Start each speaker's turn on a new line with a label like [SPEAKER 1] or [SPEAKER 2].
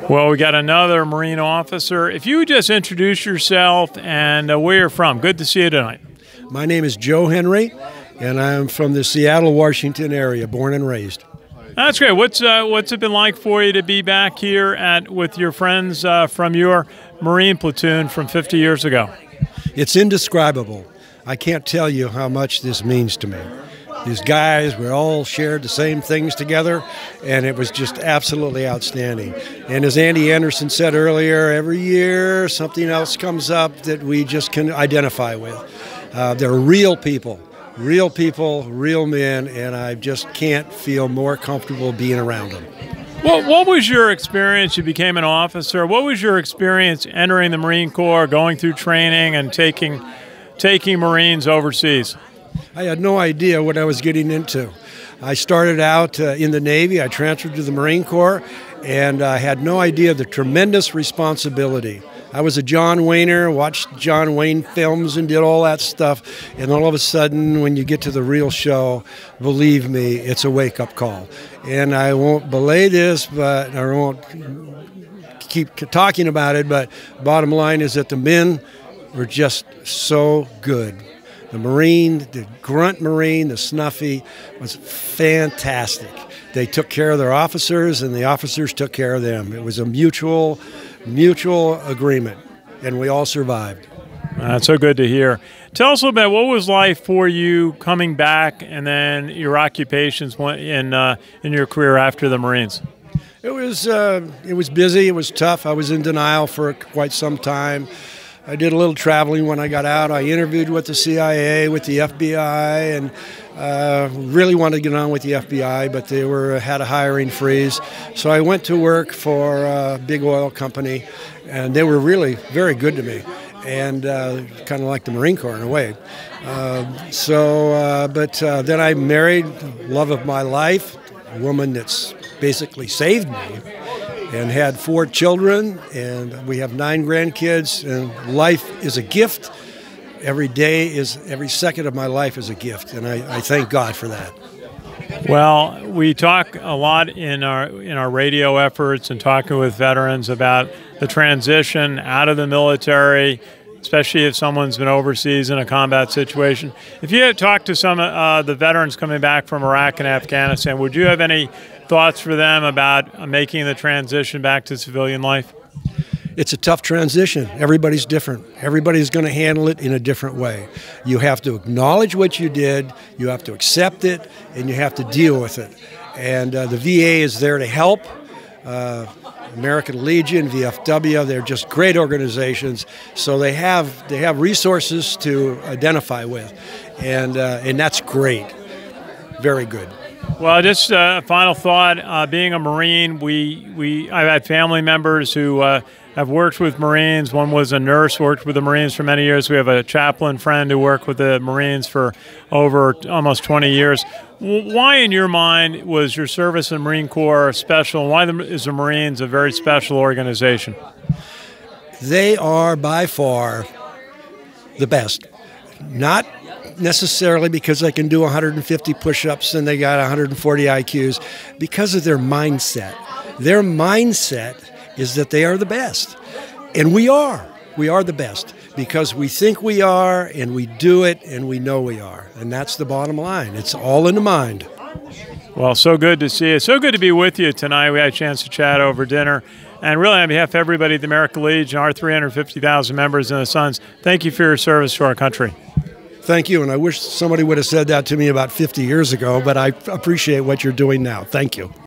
[SPEAKER 1] Well, we got another Marine officer. If you would just introduce yourself and where you're from. Good to see you tonight.
[SPEAKER 2] My name is Joe Henry, and I'm from the Seattle, Washington area, born and raised.
[SPEAKER 1] That's great. What's it been like for you to be back here with your friends from your Marine platoon from 50 years ago?
[SPEAKER 2] It's indescribable. I can't tell you how much this means to me. These guys, we all shared the same things together, and it was just absolutely outstanding. And as Andy Anderson said earlier, every year something else comes up that we just can identify with. They're real people, real men, and I just can't feel more comfortable being around them.
[SPEAKER 1] Well, what was your experience? You became an officer. What was your experience entering the Marine Corps, going through training, and taking Marines overseas?
[SPEAKER 2] I had no idea what I was getting into. I started out in the Navy. I transferred to the Marine Corps, and I had no idea the tremendous responsibility. I was a John Wayner, watched John Wayne films and did all that stuff, and all of a sudden, when you get to the real show, believe me, it's a wake-up call. And I won't belay this, but I won't keep talking about it, but bottom line is that the men were just so good. The Marine, the grunt Marine, the snuffy, was fantastic. They took care of their officers, and the officers took care of them. It was a mutual agreement, and we all survived.
[SPEAKER 1] That's so good to hear. Tell us a little bit, what was life for you coming back, and then your occupations in your career after the Marines?
[SPEAKER 2] It was busy. It was tough. I was in denial for quite some time. I did a little traveling when I got out. I interviewed with the CIA, with the FBI, and really wanted to get on with the FBI, but they had a hiring freeze. So I went to work for a big oil company, and they were really very good to me, and kind of like the Marine Corps in a way. But then I married love of my life, a woman that's basically saved me, and had 4 children, and we have 9 grandkids, and life is a gift. Every second of my life is a gift, and I thank God for that.
[SPEAKER 1] Well, we talk a lot in our radio efforts and talking with veterans about the transition out of the military, especially if someone's been overseas in a combat situation. If you had talked to some of the veterans coming back from Iraq and Afghanistan, would you have any thoughts for them about making the transition back to civilian life?
[SPEAKER 2] It's a tough transition. Everybody's different. Everybody's going to handle it in a different way. You have to acknowledge what you did, you have to accept it, and you have to deal with it. And the VA is there to help. American Legion, VFW, they're just great organizations. So they have resources to identify with, and that's great. Very good.
[SPEAKER 1] Well, just a final thought. Being a Marine, I've had family members who have worked with Marines. One was a nurse, worked with the Marines for many years. We have a chaplain friend who worked with the Marines for over almost 20 years. Why, in your mind, was your service in the Marine Corps special? Why is the Marines a very special organization?
[SPEAKER 2] They are by far the best. Not necessarily because they can do 150 push-ups and they got 140 IQs, because of their mindset. Their mindset is that they are the best. And we are. We are the best because we think we are, and we do it, and we know we are. And that's the bottom line. It's all in the mind.
[SPEAKER 1] Well, so good to see you. So good to be with you tonight. We had a chance to chat over dinner. And really, on behalf of everybody at the American Legion, our 350,000 members and the Sons, thank you for your service to our country.
[SPEAKER 2] Thank you, and I wish somebody would have said that to me about 50 years ago, but I appreciate what you're doing now. Thank you.